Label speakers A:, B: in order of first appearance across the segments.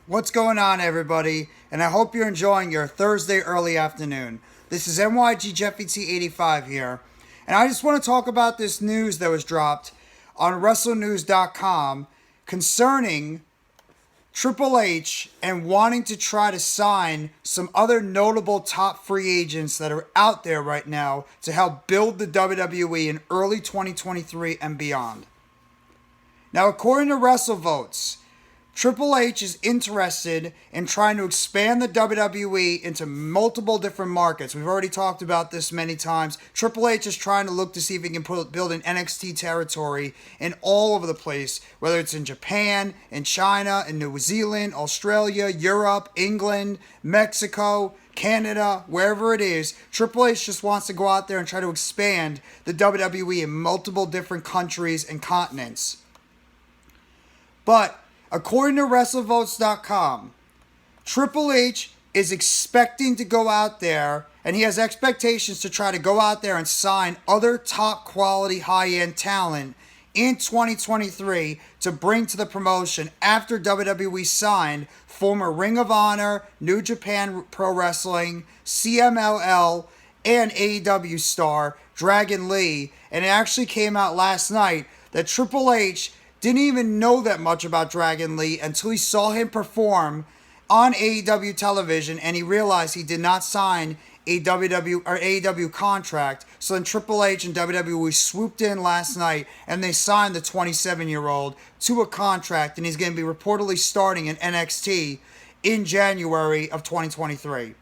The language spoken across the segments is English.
A: What's going on, everybody? And I hope you're enjoying your Thursday early afternoon. This is NYG Jeffy T85 here. And I just want to talk about this news that was dropped on WrestleNews.com concerning Triple H and wanting to try to sign some other notable top free agents that are out there right now to help build the WWE in early 2023 and beyond. Now, according to WrestleVotes, Triple H is interested in trying to expand the WWE into multiple different markets. We've already talked about this many times. Triple H is trying to look to see if he can build an NXT territory in all over the place, whether it's in Japan, in China, in New Zealand, Australia, Europe, England, Mexico, Canada, wherever it is. Triple H just wants to go out there and try to expand the WWE in multiple different countries and continents. But according to WrestleVotes.com, Triple H is expecting to go out there, and he has expectations to try to go out there and sign other top quality high-end talent in 2023 to bring to the promotion after WWE signed former Ring of Honor, New Japan Pro Wrestling, CMLL, and AEW star Dragon Lee. And it actually came out last night that Triple H didn't even know that much about Dragon Lee until he saw him perform on AEW television, and he realized he did not sign a AEW contract. So then Triple H and WWE swooped in last night and they signed the 27-year-old to a contract, and he's going to be reportedly starting in NXT in January of 2023.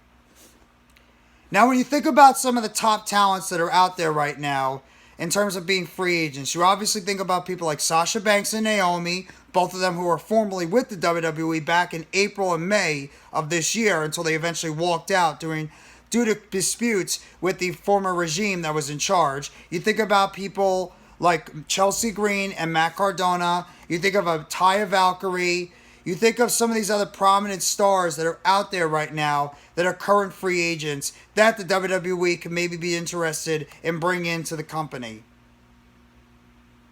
A: Now, when you think about some of the top talents that are out there right now, in terms of being free agents, you obviously think about people like Sasha Banks and Naomi, both of them who were formerly with the WWE back in April and May of this year until they eventually walked out due to disputes with the former regime that was in charge. You think about people like Chelsea Green and Matt Cardona. You think of Taya Valkyrie. You think of some of these other prominent stars that are out there right now that are current free agents that the WWE can maybe be interested in bringing into the company.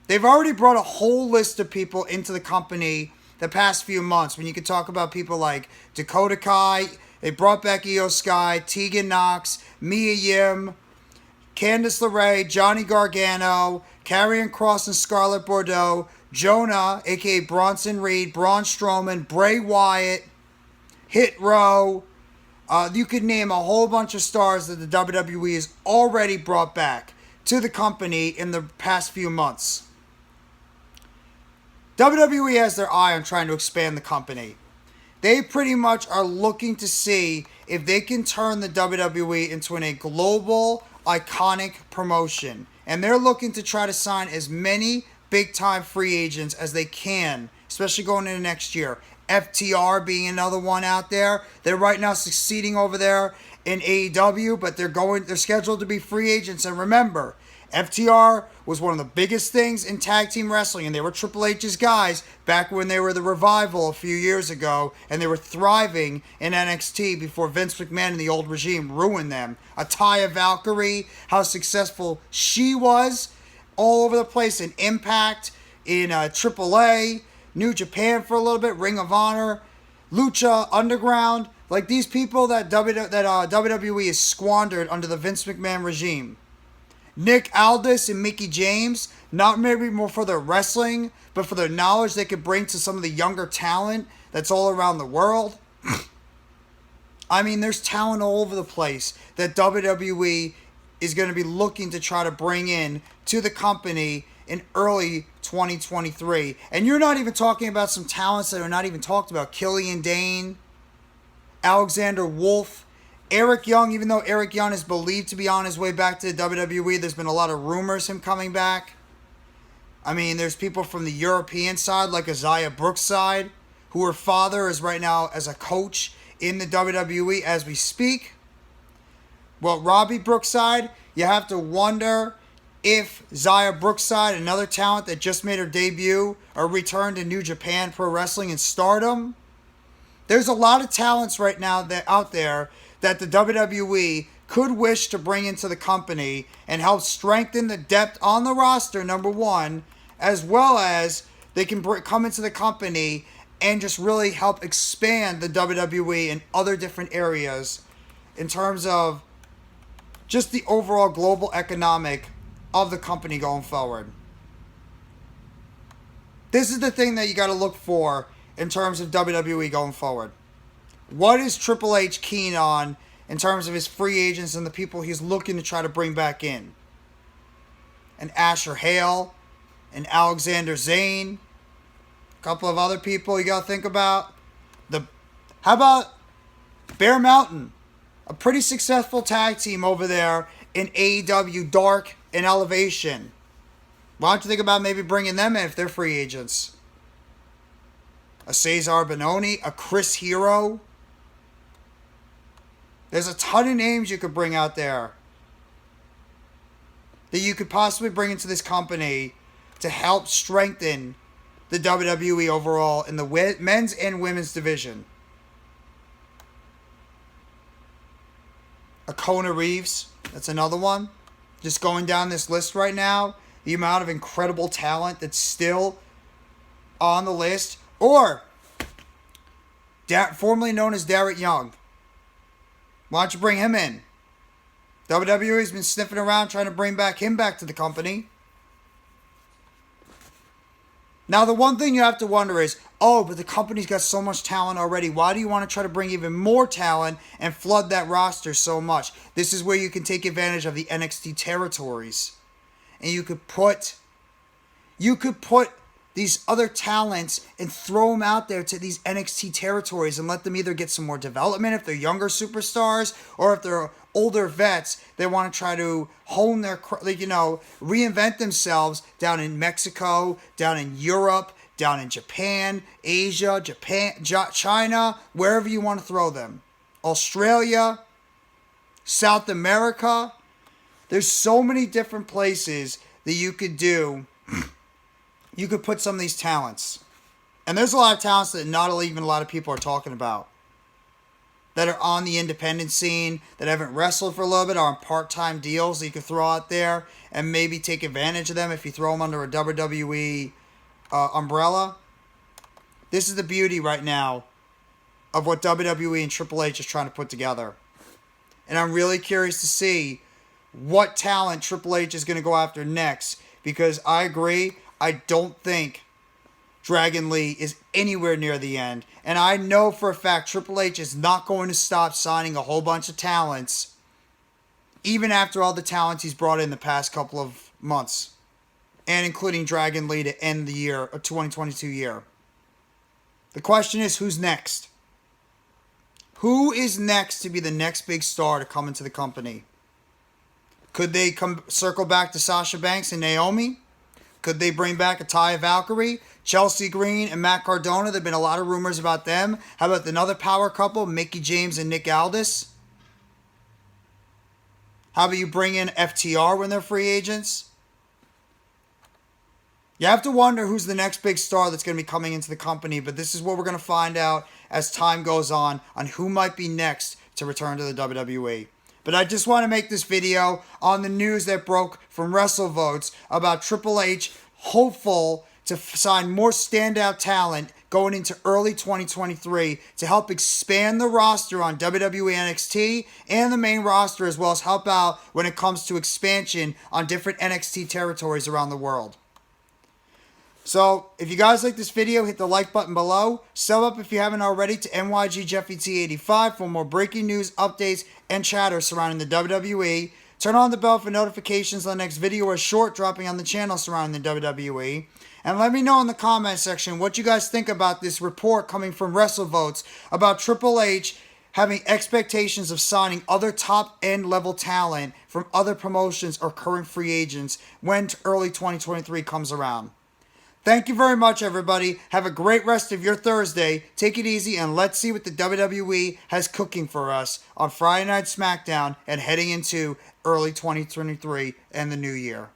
A: They've already brought a whole list of people into the company the past few months. When you can talk about people like Dakota Kai, they brought back Io Sky, Tegan Knox, Mia Yim, Candice LeRae, Johnny Gargano, Karrion Kross and Scarlett Bordeaux, Jonah, a.k.a. Bronson Reed, Braun Strowman, Bray Wyatt, Hit Row. You could name a whole bunch of stars that the WWE has already brought back to the company in the past few months. WWE has their eye on trying to expand the company. They pretty much are looking to see if they can turn the WWE into a global, iconic promotion. And they're looking to try to sign as many big-time free agents as they can, especially going into next year. FTR being another one out there. They're right now succeeding over there in AEW, but they're scheduled to be free agents. And remember, FTR was one of the biggest things in tag team wrestling, and they were Triple H's guys back when they were the Revival a few years ago, and they were thriving in NXT before Vince McMahon and the old regime ruined them. Taya Valkyrie, how successful she was all over the place in Impact, in AAA, New Japan for a little bit, Ring of Honor, Lucha Underground, like these people that WWE has squandered under the Vince McMahon regime. Nick Aldis and Mickie James, not maybe more for their wrestling, but for their knowledge they could bring to some of the younger talent that's all around the world. I mean, there's talent all over the place that WWE is going to be looking to try to bring in to the company in early 2023. And you're not even talking about some talents that are not even talked about. Killian Dane, Alexander Wolf, Eric Young. Even though Eric Young is believed to be on his way back to the WWE, there's been a lot of rumors him coming back. I mean, there's people from the European side like Isaiah Brookside, who her father is right now as a coach in the WWE as we speak. Well, Robbie Brookside, you have to wonder if Zaya Brookside, another talent that just made her debut, or returned to New Japan Pro Wrestling and Stardom. There's a lot of talents right now that out there that the WWE could wish to bring into the company and help strengthen the depth on the roster, number one, as well as they can come into the company and just really help expand the WWE in other different areas in terms of just the overall global economic of the company going forward. This is the thing that you got to look for in terms of WWE going forward. What is Triple H keen on in terms of his free agents and the people he's looking to try to bring back in? An Asher Hale, an Alexander Zane, a couple of other people you got to think about. How about Bear Mountain? A pretty successful tag team over there in AEW Dark and Elevation. Why don't you think about maybe bringing them in if they're free agents? A Cesar Bononi, a Chris Hero. There's a ton of names you could bring out there that you could possibly bring into this company to help strengthen the WWE overall in the men's and women's division. A Kona Reeves, that's another one. Just going down this list right now, the amount of incredible talent that's still on the list. Or, formerly known as Derek Young. Why don't you bring him in? WWE's been sniffing around trying to bring him back to the company. Now, the one thing you have to wonder is, but the company's got so much talent already. Why do you want to try to bring even more talent and flood that roster so much? This is where you can take advantage of the NXT territories. And you could put these other talents and throw them out there to these NXT territories and let them either get some more development if they're younger superstars, or if they're older vets, they want to try to hone their, reinvent themselves down in Mexico, down in Europe, down in Japan, Asia, China, wherever you want to throw them. Australia, South America. There's so many different places that you could do. You could put some of these talents. And there's a lot of talents that not even a lot of people are talking about. That are on the independent scene, that haven't wrestled for a little bit, are on part-time deals that you could throw out there and maybe take advantage of them if you throw them under a WWE umbrella. This is the beauty right now of what WWE and Triple H is trying to put together. And I'm really curious to see what talent Triple H is going to go after next, because I agree, I don't think Dragon Lee is anywhere near the end. And I know for a fact Triple H is not going to stop signing a whole bunch of talents, even after all the talents he's brought in the past couple of months. And including Dragon Lee to end the year, a 2022 year. The question is, who's next? Who is next to be the next big star to come into the company? Could they circle back to Sasha Banks and Naomi? Could they bring back a Taya Valkyrie, Chelsea Green, and Matt Cardona? There have been a lot of rumors about them. How about another power couple, Mickie James and Nick Aldis? How about you bring in FTR when they're free agents? You have to wonder who's the next big star that's going to be coming into the company, but this is what we're going to find out as time goes on who might be next to return to the WWE. But I just want to make this video on the news that broke from WrestleVotes about Triple H hopeful to sign more standout talent going into early 2023 to help expand the roster on WWE NXT and the main roster, as well as help out when it comes to expansion on different NXT territories around the world. So, if you guys like this video, hit the like button below. Sub up if you haven't already to NYGJeffyT85 for more breaking news, updates, and chatter surrounding the WWE. Turn on the bell for notifications on the next video or short dropping on the channel surrounding the WWE. And let me know in the comment section what you guys think about this report coming from WrestleVotes about Triple H having expectations of signing other top-end level talent from other promotions or current free agents when early 2023 comes around. Thank you very much, everybody. Have a great rest of your Thursday. Take it easy, and let's see what the WWE has cooking for us on Friday Night SmackDown and heading into early 2023 and the new year.